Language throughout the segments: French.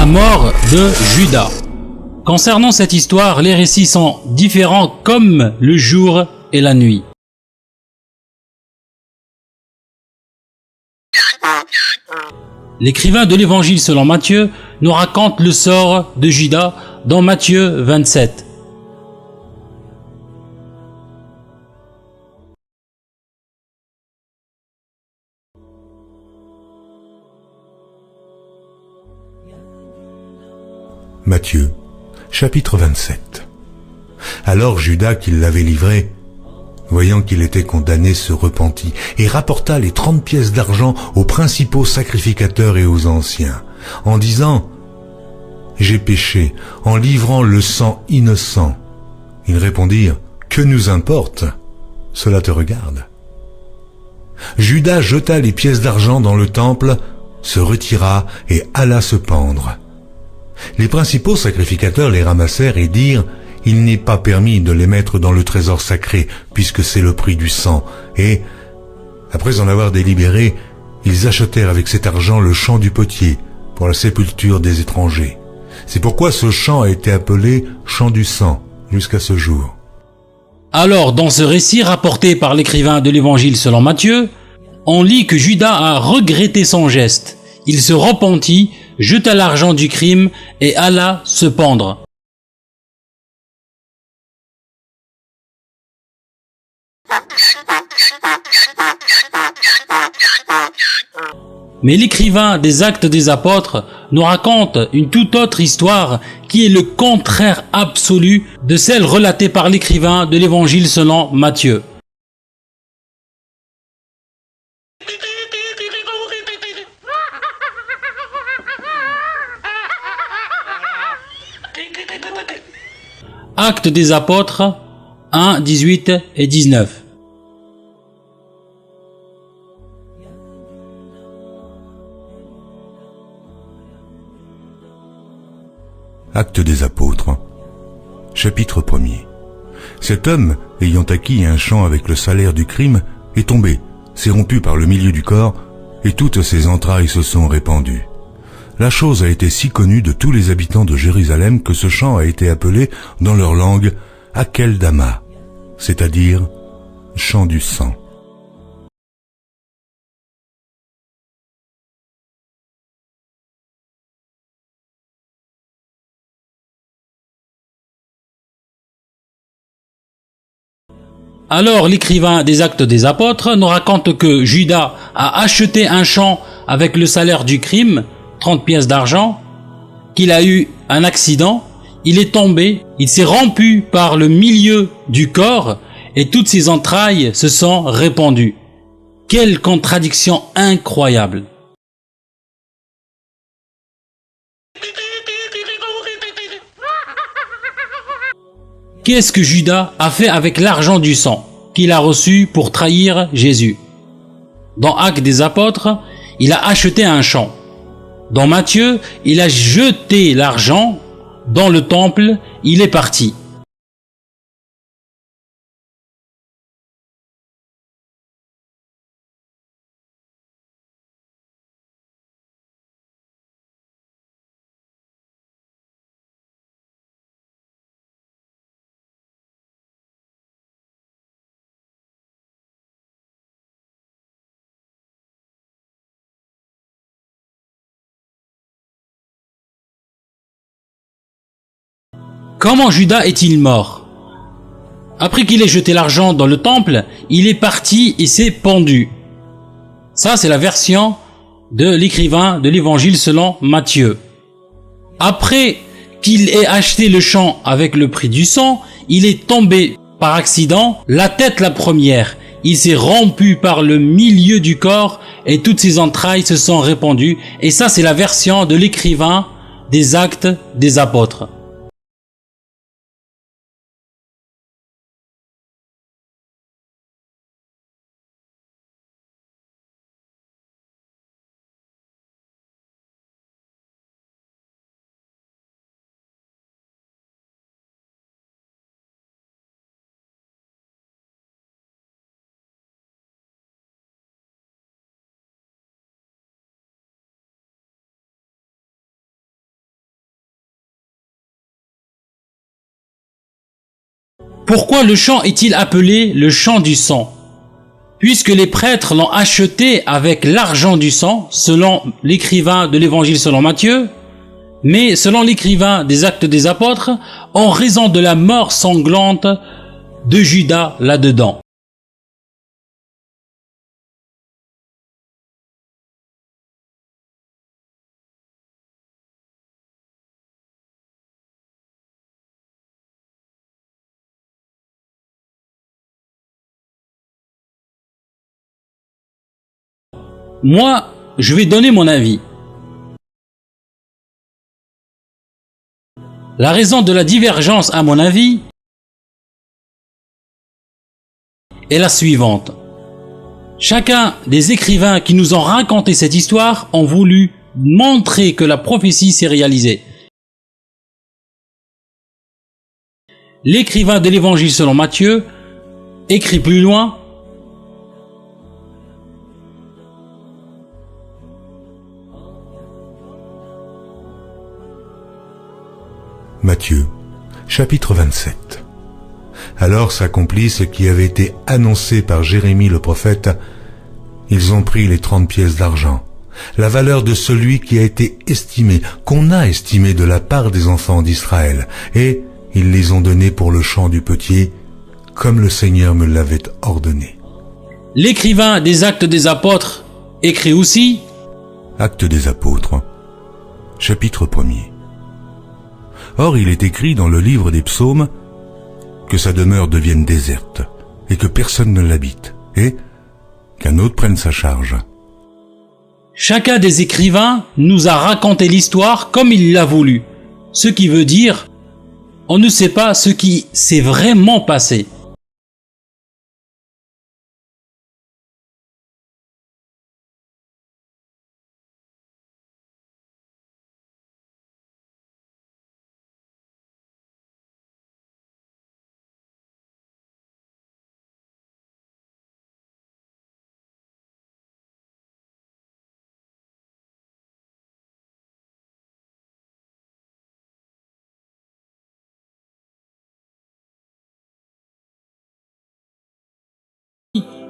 La mort de Judas. Concernant cette histoire, les récits sont différents comme le jour et la nuit. L'écrivain de l'évangile selon Matthieu nous raconte le sort de Judas dans Matthieu 27. Matthieu, chapitre 27. Alors Judas, qui l'avait livré, voyant qu'il était condamné, se repentit et rapporta les 30 pièces d'argent aux principaux sacrificateurs et aux anciens, en disant « J'ai péché en livrant le sang innocent. » Ils répondirent « Que nous importe? Cela te regarde. » Judas jeta les pièces d'argent dans le temple, se retira et alla se pendre. Les principaux sacrificateurs les ramassèrent et dirent « Il n'est pas permis de les mettre dans le trésor sacré, puisque c'est le prix du sang. » Et, après en avoir délibéré, ils achetèrent avec cet argent le champ du potier pour la sépulture des étrangers. C'est pourquoi ce champ a été appelé champ du sang jusqu'à ce jour. Alors, dans ce récit rapporté par l'écrivain de l'évangile selon Matthieu, on lit que Judas a regretté son geste. Il se repentit, jeta l'argent du crime et alla se pendre. Mais l'écrivain des Actes des Apôtres nous raconte une toute autre histoire qui est le contraire absolu de celle relatée par l'écrivain de l'évangile selon Matthieu. Actes des Apôtres 1, 18 et 19. Actes des Apôtres, chapitre 1er. Cet homme, ayant acquis un champ avec le salaire du crime, est tombé, s'est rompu par le milieu du corps, et toutes ses entrailles se sont répandues. La chose a été si connue de tous les habitants de Jérusalem que ce champ a été appelé, dans leur langue, Akeldama, c'est-à-dire champ du sang. Alors l'écrivain des Actes des Apôtres nous raconte que Judas a acheté un champ avec le salaire du crime, 30 pièces d'argent, qu'il a eu un accident, il est tombé, il s'est rompu par le milieu du corps et toutes ses entrailles se sont répandues. Quelle contradiction incroyable! Qu'est-ce que Judas a fait avec l'argent du sang qu'il a reçu pour trahir Jésus? Dans Actes des Apôtres, il a acheté un champ. Dans Matthieu, il a jeté l'argent dans le temple, il est parti. Comment Judas est-il mort? Après qu'il ait jeté l'argent dans le temple, il est parti et s'est pendu. Ça, c'est la version de l'écrivain de l'évangile selon Matthieu. Après qu'il ait acheté le champ avec le prix du sang, il est tombé par accident, la tête la première. Il s'est rompu par le milieu du corps et toutes ses entrailles se sont répandues. Et ça, c'est la version de l'écrivain des Actes des Apôtres. Pourquoi le champ est-il appelé le champ du sang? Puisque les prêtres l'ont acheté avec l'argent du sang, selon l'écrivain de l'évangile selon Matthieu, mais selon l'écrivain des Actes des Apôtres, en raison de la mort sanglante de Judas là-dedans. Moi, je vais donner mon avis. La raison de la divergence, à mon avis, est la suivante. Chacun des écrivains qui nous ont raconté cette histoire ont voulu montrer que la prophétie s'est réalisée. L'écrivain de l'évangile selon Matthieu écrit plus loin: Matthieu, chapitre 27. Alors s'accomplit ce qui avait été annoncé par Jérémie le prophète. Ils ont pris les 30 pièces d'argent, la valeur de celui qui a été estimé, qu'on a estimé de la part des enfants d'Israël, et ils les ont donnés pour le champ du potier, comme le Seigneur me l'avait ordonné. L'écrivain des Actes des Apôtres écrit aussi: Actes des Apôtres, chapitre 1er. Or, il est écrit dans le livre des psaumes que sa demeure devienne déserte et que personne ne l'habite, et qu'un autre prenne sa charge. Chacun des écrivains nous a raconté l'histoire comme il l'a voulu, ce qui veut dire on ne sait pas ce qui s'est vraiment passé.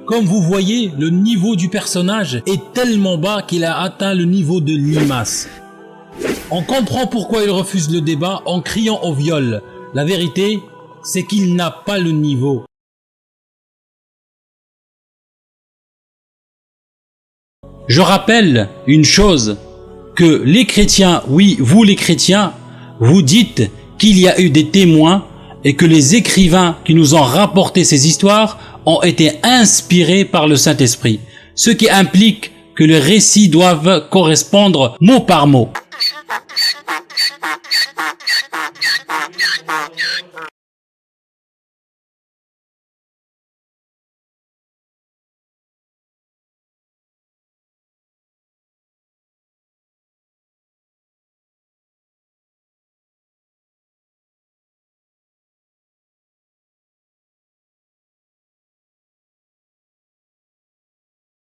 Comme vous voyez, le niveau du personnage est tellement bas qu'il a atteint le niveau de limace. On comprend pourquoi il refuse le débat en criant au viol. La vérité, c'est qu'il n'a pas le niveau. Je rappelle une chose, que les chrétiens, oui, vous les chrétiens, vous dites qu'il y a eu des témoins et que les écrivains qui nous ont rapporté ces histoires ont été inspirés par le Saint-Esprit, ce qui implique que les récits doivent correspondre mot par mot.